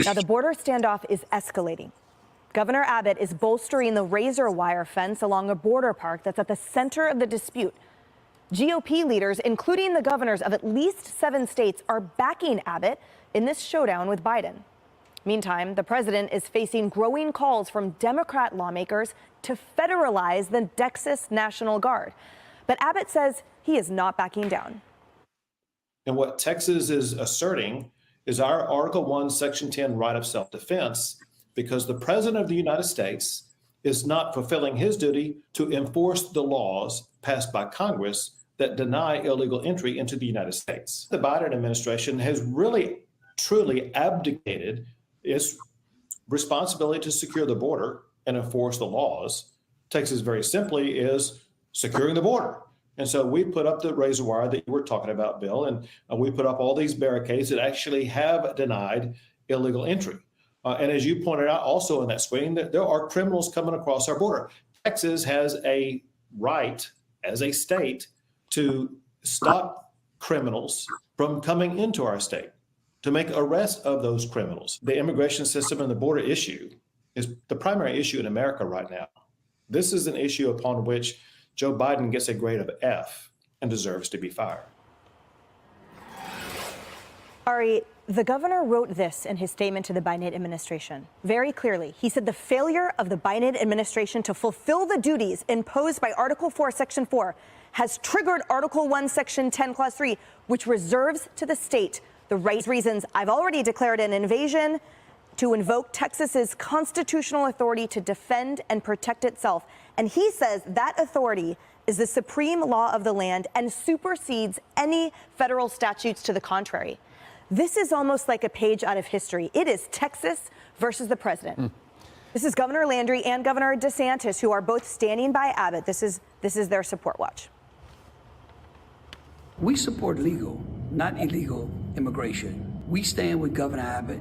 Now, the border standoff is escalating. Governor Abbott is bolstering the razor wire fence along a border park that's at the center of the dispute. GOP leaders, including the governors of at least 7 states, are backing Abbott in this showdown with Biden. Meantime, the president is facing growing calls from Democrat lawmakers to federalize the Texas National Guard. But Abbott says he is not backing down. And what Texas is asserting is our Article 1, Section 10 right of self-defense, because the president of the United States is not fulfilling his duty to enforce the laws passed by Congress that deny illegal entry into the United States. The Biden administration has really, truly abdicated its responsibility to secure the border and enforce the laws. Texas, very simply, is securing the border. And so we put up the razor wire that you were talking about, Bill, and we put up all these barricades that actually have denied illegal entry. And as you pointed out also in that screen, that there are criminals coming across our border. Texas has a right as a state to stop criminals from coming into our state, to make arrests of those criminals. The immigration system and the border issue is the primary issue in America right now. This is an issue upon which Joe Biden gets a grade of F and deserves to be fired. Ari, the governor wrote this in his statement to the Biden administration very clearly. He said the failure of the Biden administration to fulfill the duties imposed by Article 4, Section 4 has triggered Article 1, Section 10, Clause 3, which reserves to the state the right reasons I've already declared an invasion to invoke Texas's constitutional authority to defend and protect itself. And he says that authority is the supreme law of the land and supersedes any federal statutes to the contrary. This is almost like a page out of history. It is Texas versus the president. This is Governor Landry and Governor DeSantis, who are both standing by Abbott. This is their support watch. We support legal, not illegal immigration. We stand with Governor Abbott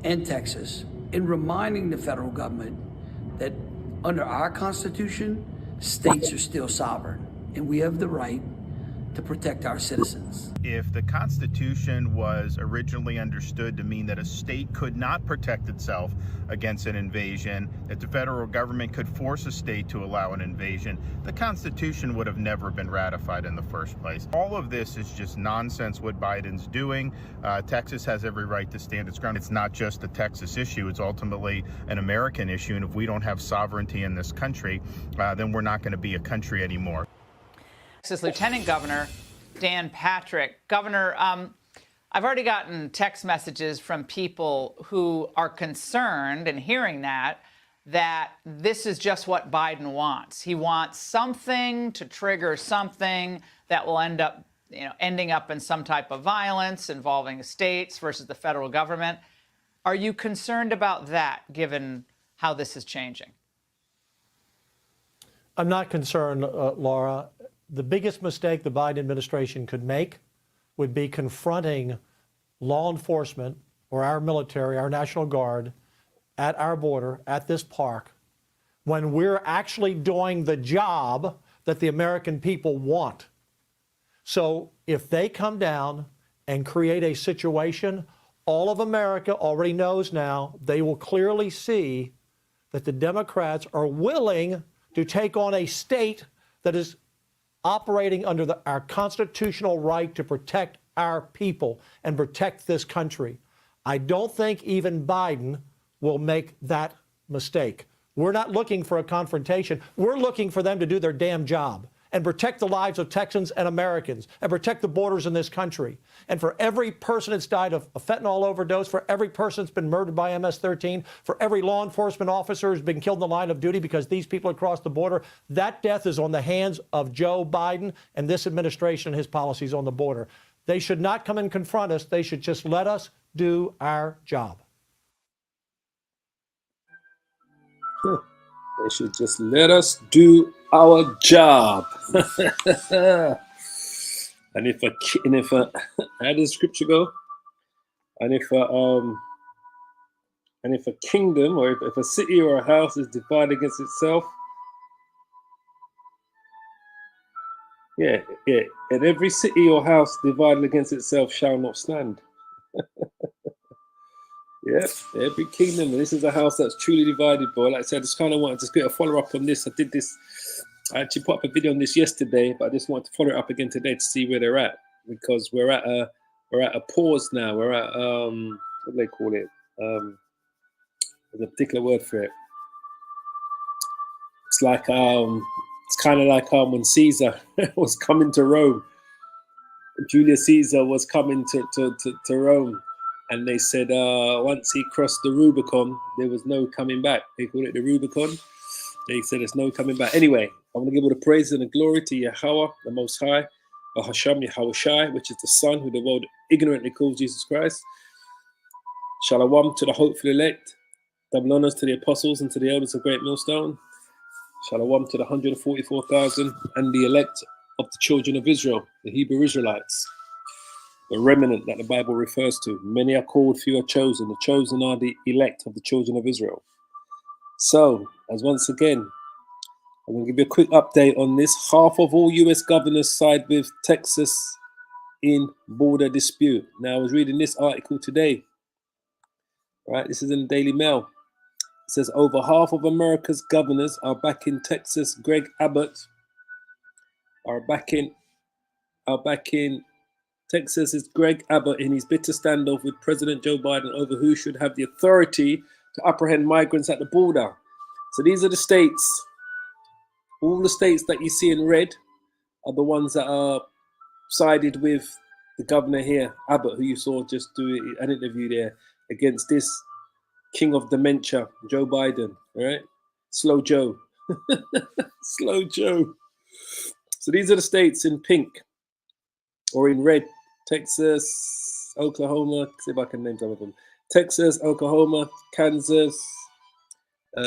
and Texas in reminding the federal government that under our Constitution, states are still sovereign, and we have the right to protect our citizens. If the Constitution was originally understood to mean that a state could not protect itself against an invasion, that the federal government could force a state to allow an invasion, the Constitution would have never been ratified in the first place. All of this is just nonsense what Biden's doing. Texas has every right to stand its ground. It's not just a Texas issue, it's ultimately an American issue, and if we don't have sovereignty in this country, then we're not going to be a country anymore. Texas Lieutenant Governor Dan Patrick. Governor, I've already gotten text messages from people who are concerned and hearing that this is just what Biden wants. He wants something to trigger something that will end up, ending up in some type of violence involving states versus the federal government. Are you concerned about that, given how this is changing? I'm not concerned, Laura. The biggest mistake the Biden administration could make would be confronting law enforcement or our military, our National Guard, at our border, at this park, when we're actually doing the job that the American people want. So if they come down and create a situation, all of America already knows now, they will clearly see that the Democrats are willing to take on a state that is operating under our constitutional right to protect our people and protect this country. I don't think even Biden will make that mistake. We're not looking for a confrontation. We're looking for them to do their damn job and protect the lives of Texans and Americans and protect the borders in this country. And for every person that's died of a fentanyl overdose, for every person that's been murdered by MS-13, for every law enforcement officer who's been killed in the line of duty because these people across the border, that death is on the hands of Joe Biden and this administration and his policies on the border. They should not come and confront us. They should just let us do our job. They should just let us do our job. and if how does scripture go? And if a kingdom or if a city or a house is divided against itself, and every city or house divided against itself shall not stand. Yeah, every kingdom. And this is a house that's truly divided, boy. Like I said, I just kind of wanted to get a follow up on this. I actually put up a video on this yesterday, but I just wanted to follow it up again today to see where they're at, because we're at a pause now. We're at what do they call it? There's a particular word for it. It's like it's kind of like when Caesar was coming to Rome. Julius Caesar was coming to Rome, and they said once he crossed the Rubicon, there was no coming back. They call it the Rubicon. They said there's no coming back. Anyway, I'm going to give all the praise and the glory to Yahweh, the Most High, Hashem Yahushai, which is the Son who the world ignorantly calls Jesus Christ. Shalom to the hopeful elect. Double honors to the apostles and to the elders of Great Millstone. Shalom to the 144,000 and the elect of the children of Israel, the Hebrew Israelites, the remnant that the Bible refers to. Many are called, few are chosen. The chosen are the elect of the children of Israel. So, as once again, I'm going to give you a quick update on this. Half of all US governors side with Texas in border dispute. Now, I was reading this article today. Right, this is in the Daily Mail. It says over half of America's governors are back in Texas. Greg Abbott are back in Texas. Is Greg Abbott in his bitter standoff with President Joe Biden over who should have the authority to apprehend migrants at the border. So these are the states. All the states that you see in red are the ones that are sided with the governor here, Abbott, who you saw just do an interview there against this king of dementia, Joe Biden, all right? Slow Joe. Slow Joe. So these are the states in pink or in red. Texas, Oklahoma, see if I can name some of them. Texas, Oklahoma, Kansas, what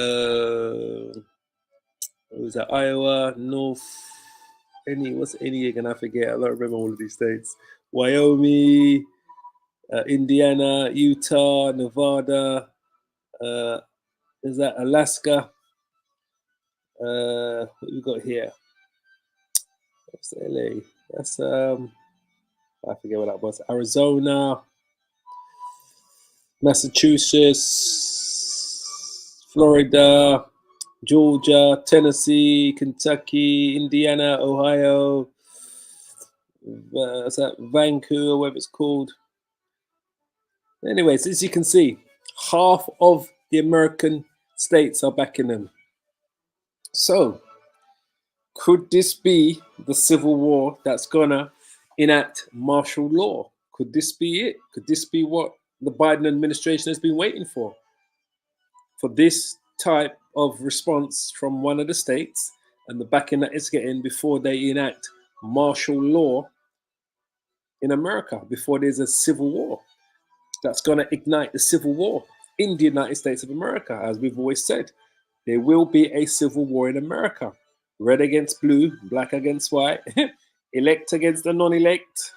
was that? Iowa, North, what's any again? I forget. I don't remember all of these states. Wyoming, Indiana, Utah, Nevada, is that Alaska? What we got here? That's LA. That's I forget what that was. Arizona, Massachusetts, Florida, Georgia, Tennessee, Kentucky, Indiana, Ohio, what's that? Vancouver, whatever it's called. Anyways, as you can see, half of the American states are backing them. So, could this be the civil war that's gonna enact martial law? Could this be it? Could this be what the Biden administration has been waiting for? For this type of response from one of the states and the backing that it's getting before they enact martial law in America, before there's a civil war that's going to ignite the civil war in the United States of America. As we've always said, there will be a civil war in America. Red against blue, black against white, elect against the non-elect.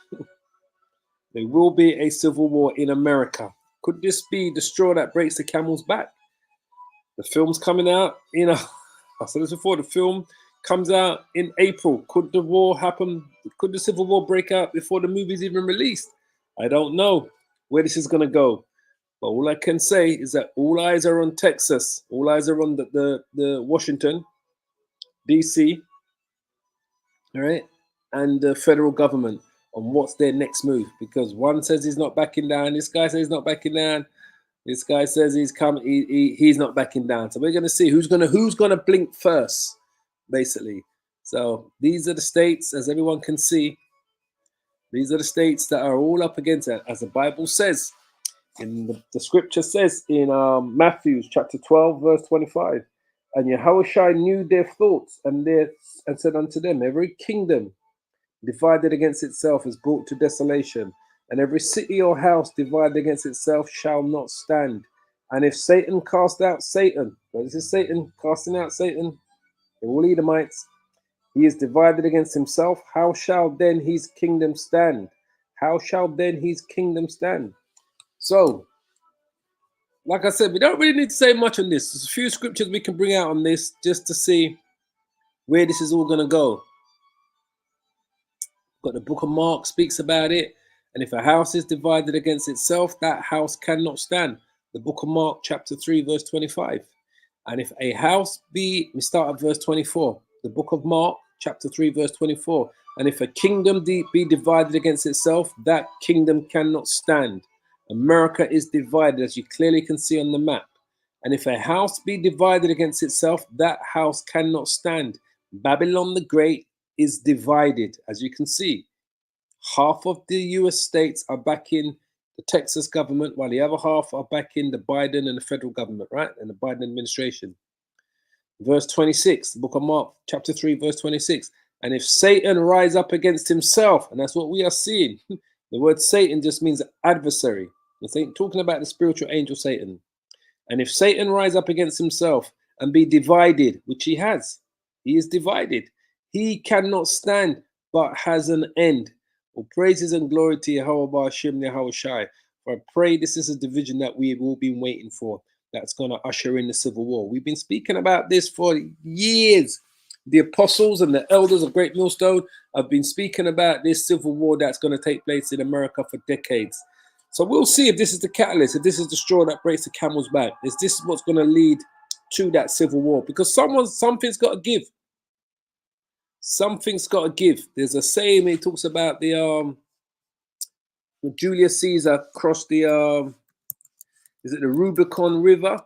There will be a civil war in America. Could this be the straw that breaks the camel's back? The film's coming out, I said this before, the film comes out in April. Could the war happen? Could the civil war break out before the movie's even released? I don't know where this is going to go. But all I can say is that all eyes are on Texas. All eyes are on the Washington, D.C., all right, and the federal government on what's their next move. Because one says he's not backing down. This guy says he's not backing down. This guy says he's coming. He's not backing down. So we're going to see who's gonna blink first, basically. So these are the states, as everyone can see. These are the states that are all up against it, as the Bible says. In the scripture says in Matthew chapter 12, verse 25, and Yahushua knew their thoughts and said unto them, every kingdom divided against itself is brought to desolation, and every city or house divided against itself shall not stand. And if Satan cast out Satan, this is Satan casting out Satan, the all Edomites, he is divided against himself. How shall then his kingdom stand? How shall then his kingdom stand? So, like I said, we don't really need to say much on this. There's a few scriptures we can bring out on this just to see where this is all going to go. Got the book of Mark speaks about it. And if a house is divided against itself, that house cannot stand. The book of Mark, chapter 3, verse 25. And if a house be, we start at verse 24. The book of Mark, chapter 3, verse 24. And if a kingdom be divided against itself, that kingdom cannot stand. America is divided, as you clearly can see on the map. And if a house be divided against itself, that house cannot stand. Babylon the Great is divided, as you can see. Half of the US states are backing the Texas government, while the other half are backing the Biden and the federal government, right? And the Biden administration. Verse 26, the book of Mark, chapter 3, verse 26. And if Satan rise up against himself, and that's what we are seeing. The word Satan just means adversary. It's ain't talking about the spiritual angel Satan. And if Satan rise up against himself and be divided, which he has, he is divided. He cannot stand, but has an end. Well, praises and glory to Yahweh Hashem Yahweh Shai. For I pray this is a division that we've all been waiting for, that's going to usher in the civil war. We've been speaking about this for years. The apostles and the elders of Great Millstone have been speaking about this civil war that's going to take place in America for decades. So we'll see if this is the catalyst, if this is the straw that breaks the camel's back. Is this what's going to lead to that civil war? Because something's got to give. Something's got to give. There's a saying, it talks about the Julius Caesar crossed the is it the Rubicon River?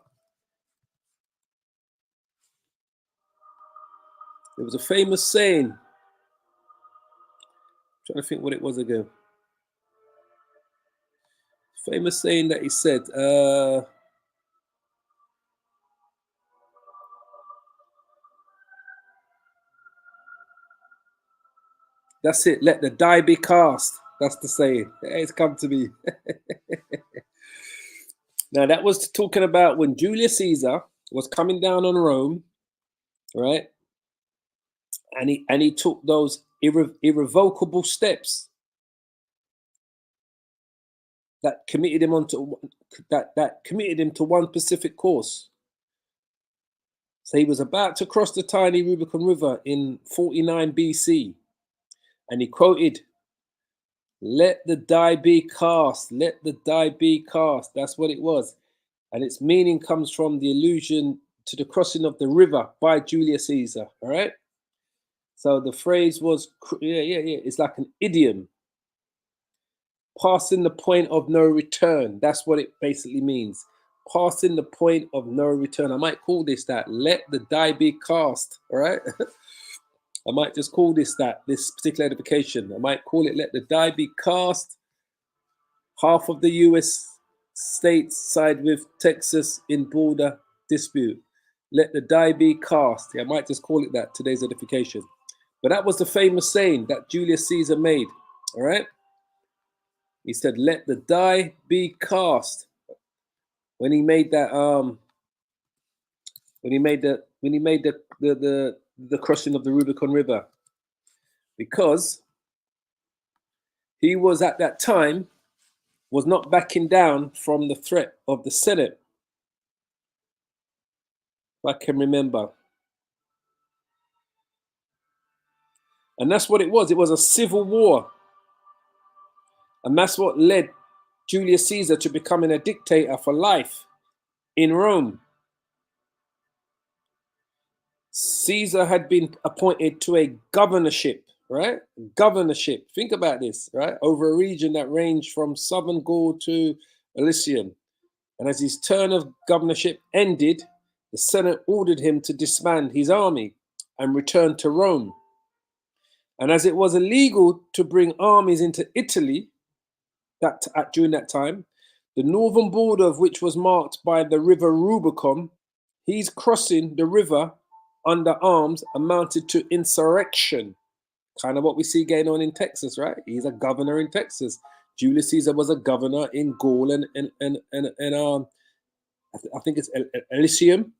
There was a famous saying. I'm trying to think what it was again. Famous saying that he said. That's it. Let the die be cast. That's the saying. It's come to me. Now, that was talking about when Julius Caesar was coming down on Rome, right? And he took those irrevocable steps that committed him to one specific course. So he was about to cross the tiny Rubicon River in 49 BC, and he quoted, "Let the die be cast, let the die be cast." That's what it was. And its meaning comes from the allusion to the crossing of the river by Julius Caesar, all right? So the phrase was, it's like an idiom. Passing the point of no return. That's what it basically means. Passing the point of no return. I might call this that. Let the die be cast, all right? I might just call this that, this particular edification. I might call it let the die be cast. Half of the US states side with Texas in border dispute. Let the die be cast. Yeah, I might just call it that, today's edification. But that was the famous saying that Julius Caesar made, all right? He said, let the die be cast. When he made that, when he made the crossing of the Rubicon River, because he was at that time was not backing down from the threat of the Senate, if I can remember. And that's what it was. It was a civil war. And that's what led Julius Caesar to becoming a dictator for life in Rome. Caesar had been appointed to a governorship, right? Governorship. Think about this, right? Over a region that ranged from southern Gaul to Elysium. And as his term of governorship ended, the Senate ordered him to disband his army and return to Rome. And as it was illegal to bring armies into Italy during that time, the northern border of which was marked by the river Rubicon, he's crossing the river under arms amounted to insurrection. Kind of what we see going on in Texas, right? He's a governor in Texas. Julius Caesar was a governor in Gaul and I think it's Elysium.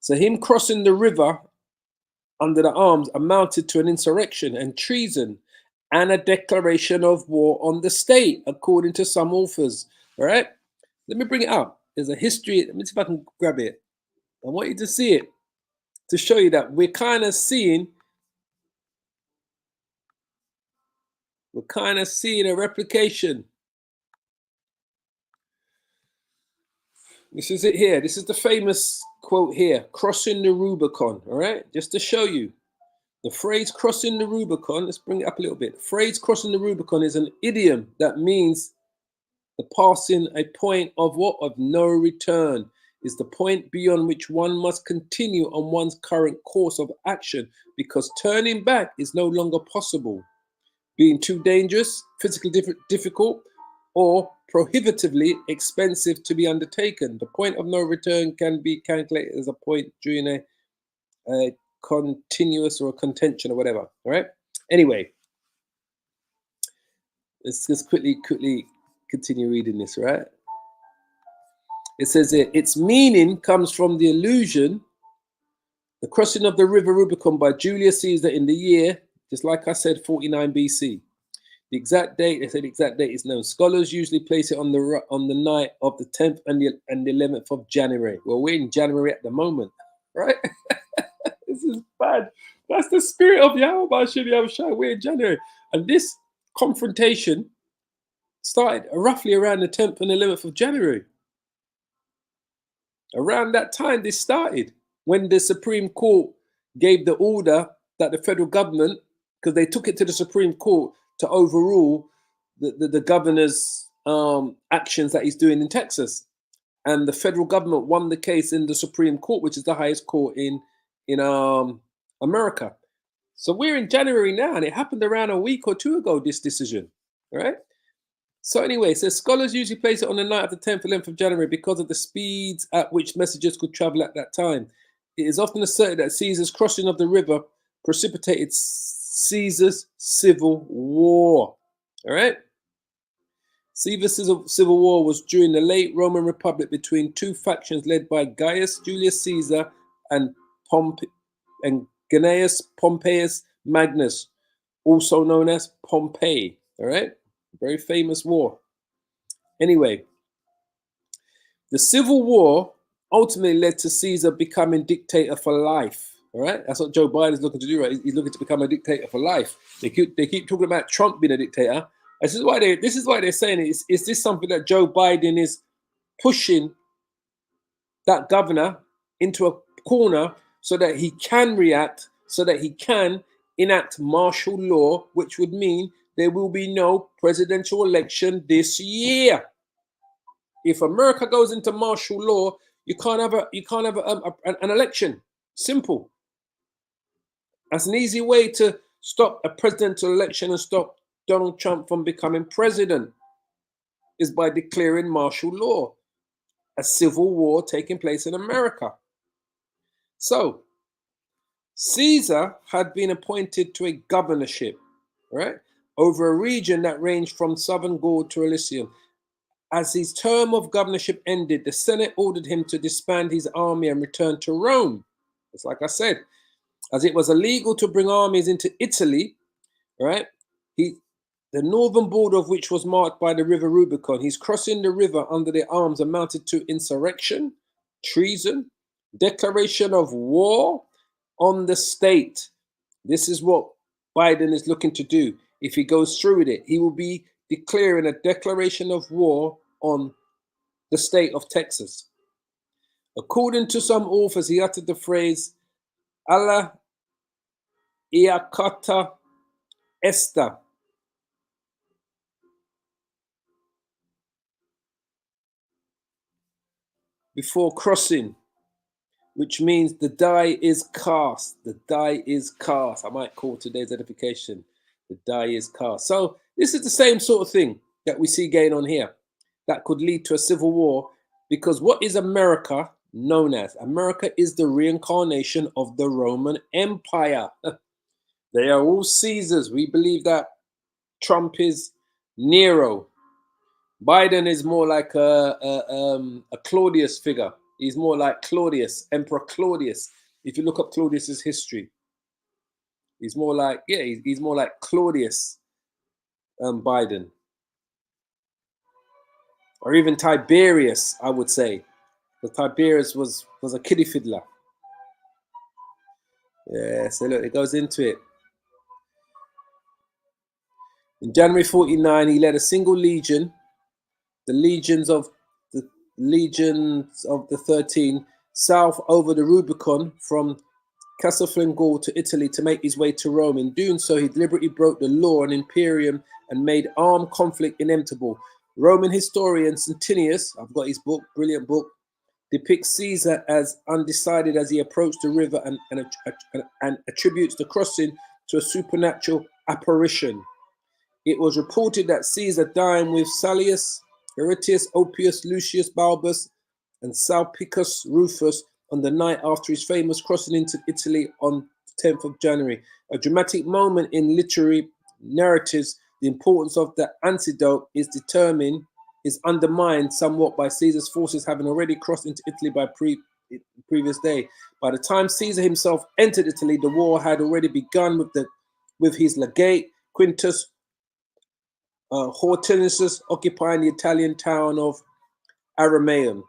So him crossing the river under the arms amounted to an insurrection and treason and a declaration of war on the state, according to some authors. All right, let me bring it up. There's a history. Let me see if I can grab it. I want you to see it to show you that we're kind of seeing a replication. This is it here. This is the famous quote here, crossing the Rubicon, all right? Just to show you. The phrase crossing the Rubicon, let's bring it up a little bit. The phrase crossing the Rubicon is an idiom that means the passing a point of what? Of no return. Is the point beyond which one must continue on one's current course of action because turning back is no longer possible, being too dangerous, physically difficult, or prohibitively expensive to be undertaken. The point of no return can be calculated as a point during a continuous or a contention or whatever. All right. Anyway, let's just quickly continue reading this. Right. It says here, its meaning comes from the allusion, the crossing of the river Rubicon by Julius Caesar in the year, just like I said, 49 BC. The exact date, they said the exact date is known. Scholars usually place it on the night of the 10th and the 11th of January. Well, we're in January at the moment, right? This is bad. That's the spirit of Yahweh Shai. We're in January. And this confrontation started roughly around the 10th and 11th of January. Around that time, this started when the Supreme Court gave the order that the federal government, because they took it to the Supreme Court to overrule the governor's actions that he's doing in Texas. And the federal government won the case in the Supreme Court, which is the highest court in America. So we're in January now, and it happened around a week or two ago, this decision, right? So anyway, it says scholars usually place it on the night of the 10th and 11th of January because of the speeds at which messages could travel at that time. It is often asserted that Caesar's crossing of the river precipitated Caesar's civil war. All right. Caesar's civil war was during the late Roman Republic between two factions led by Gaius Julius Caesar and Gnaeus Pompeius Magnus, also known as Pompey. All right. Very famous war. Anyway, the civil war ultimately led to Caesar becoming dictator for life. All right, that's what Joe Biden's looking to do, right? He's looking to become a dictator for life. They keep talking about Trump being a dictator. This is why they're saying is this something that Joe Biden is pushing that governor into a corner so that he can react, so that he can enact martial law, which would mean there will be no presidential election this year. If America goes into martial law, you can't have an election. Simple. That's an easy way to stop a presidential election and stop Donald Trump from becoming president, is by declaring martial law, a civil war taking place in America. So Caesar had been appointed to a governorship, right, over a region that ranged from southern Gaul to Elysium. As his term of governorship ended, the Senate ordered him to disband his army and return to Rome. It's like I said, as it was illegal to bring armies into Italy, right? The northern border of which was marked by the river Rubicon. His crossing the river under their arms amounted to insurrection, treason, declaration of war on the state. This is what Biden is looking to do. If he goes through with it, he will be declaring a declaration of war on the state of Texas. According to some authors, he uttered the phrase, "Alla iacata esta," before crossing, which means the die is cast. The die is cast. I might call today's edification, the die is cast. So this is the same sort of thing that we see going on here that could lead to a civil war, because what is America known as? America is the reincarnation of the Roman Empire. They are all Caesars. We believe that Trump is Nero. Biden is more like a Claudius figure. He's more like Claudius, Emperor Claudius. If you look up Claudius's history, he's more like, he's more like Claudius Biden. Or even Tiberius, I would say. But Tiberius was a kiddie fiddler. Yeah, so look, it goes into it. In January 49, he led a single legion, the legions of legions of the 13 south over the Rubicon from Castelfingol to Italy to make his way to Rome. In doing so, he deliberately broke the law and imperium and made armed conflict inevitable. Roman historian Centenius, I've got his book, brilliant book, depicts Caesar as undecided as he approached the river and attributes the crossing to a supernatural apparition. It was reported that Caesar dined with Salius, Hirtius, Oppius, Lucius Balbus, and Sulpicius Rufus on the night after his famous crossing into Italy on the 10th of January. A dramatic moment in literary narratives, the importance of the antidote is undermined somewhat by Caesar's forces having already crossed into Italy by previous day. By the time Caesar himself entered Italy, the war had already begun with his legate Quintus Hortensius occupying the Italian town of Aramaeum.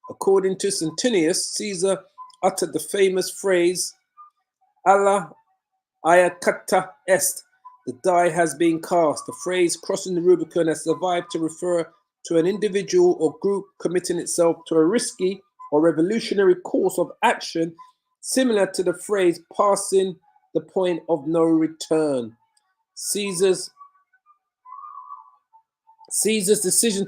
According to Centenius, Caesar uttered the famous phrase, "Alla iacata est," the die has been cast. The phrase crossing the Rubicon has survived to refer to an individual or group committing itself to a risky or revolutionary course of action, similar to the phrase passing the point of no return. Caesar's decision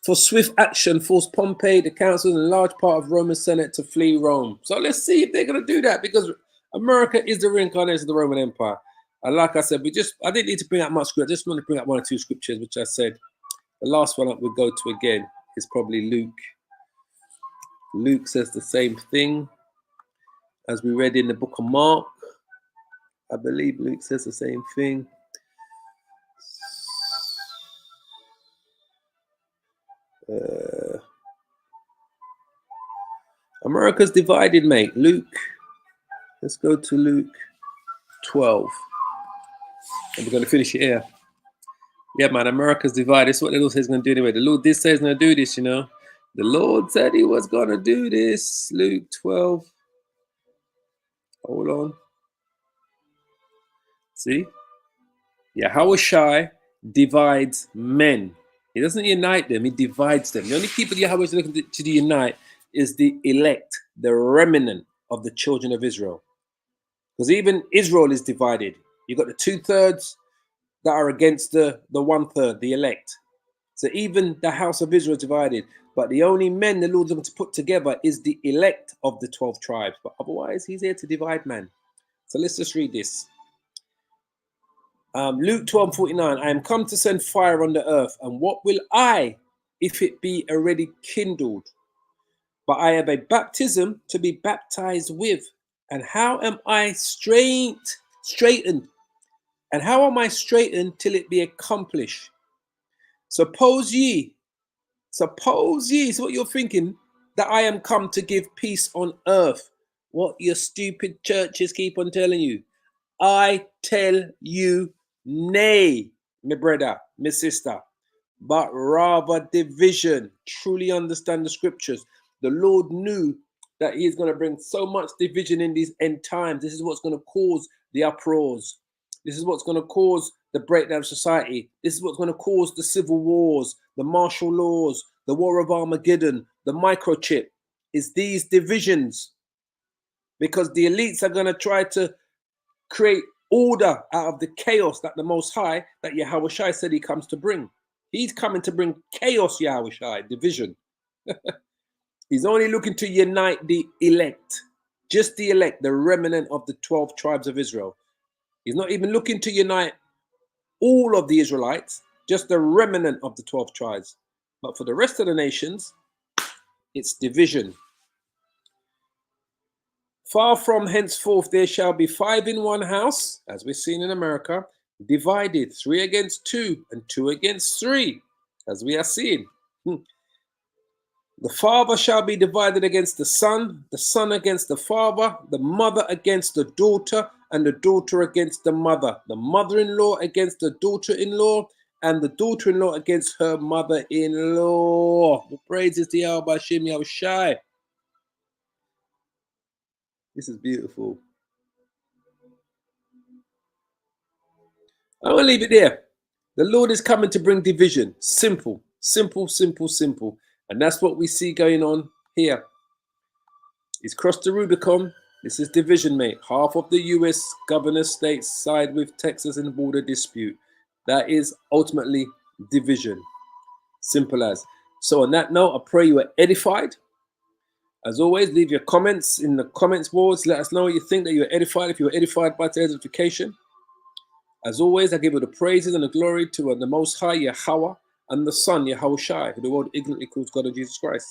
for swift action forced Pompey, the council, and a large part of Roman Senate to flee Rome. So let's see if they're going to do that, because America is the reincarnation of the Roman Empire. And like I said, I didn't need to bring out much scripture. I just want to bring out one or two scriptures, which I said. The last one we'll go to again is probably Luke. Luke says the same thing as we read in the book of Mark. I believe Luke says the same thing. America's divided, mate. Luke. Let's go to Luke 12. And we're going to finish it here. Yeah, man, America's divided. This is what the Lord says he's going to do anyway. The Lord did say he's going to do this, you know. The Lord said he was going to do this. Luke 12. Hold on. See? Yahushua divides men. He doesn't unite them, he divides them. The only people Yahweh is looking to unite is the elect, the remnant of the children of Israel. Because even Israel is divided. You've got the 2/3 that are against the 1/3, the elect. So even the house of Israel is divided. But the only men the Lord's going to put together is the elect of the 12 tribes. But otherwise, he's here to divide man. So let's just read this. Luke 12:49, I am come to send fire on the earth, and what will I, if it be already kindled? But I have a baptism to be baptized with, and how am I straightened? And how am I straightened till it be accomplished? Suppose ye, so what you're thinking, that I am come to give peace on earth. What your stupid churches keep on telling you. I tell you, nay, my brother, my sister, but rather division. Truly understand the scriptures. The Lord knew that he is going to bring so much division in these end times. This is what's going to cause the uproars. This is what's going to cause the breakdown of society. This is what's going to cause the civil wars, the martial laws, the war of Armageddon, the microchip. Is these divisions. Because the elites are going to try to create order out of the chaos that the Most High, that Yahushua said he comes to bring. He's coming to bring chaos, Yahushua, division. He's only looking to unite the elect, just the elect, the remnant of the 12 tribes of Israel. He's not even looking to unite all of the Israelites, just the remnant of the 12 tribes. But for the rest of the nations, it's division. Far from henceforth there shall be 5 in one house, as we've seen in America, divided, 3 against 2 and 2 against 3, as we are seeing. The father shall be divided against the son against the father, the mother against the daughter, and the daughter against the mother-in-law against the daughter-in-law, and the daughter-in-law against her mother-in-law. The praises to Yahweh Hashem Yahushai. This is beautiful. I will leave it there. The Lord is coming to bring division. Simple, simple, simple, simple. And that's what we see going on here. He's crossed the Rubicon. This is division, mate. Half of the US governor states side with Texas in the border dispute. That is ultimately division. Simple as. So on that note, I pray you are edified. As always, leave your comments in the comments boards. Let us know what you think, that you are edified, if you were edified by today's edification. As always, I give you the praises and the glory to the Most High, Yahweh, and the Son, Yahushai, who the world ignorantly calls God of Jesus Christ.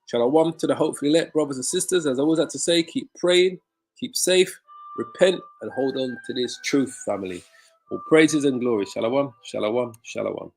Shalom to the hopefully elect brothers and sisters. As I always like to say, keep praying, keep safe, repent, and hold on to this truth, family. All praises and glory. Shalom, shalom, shalom.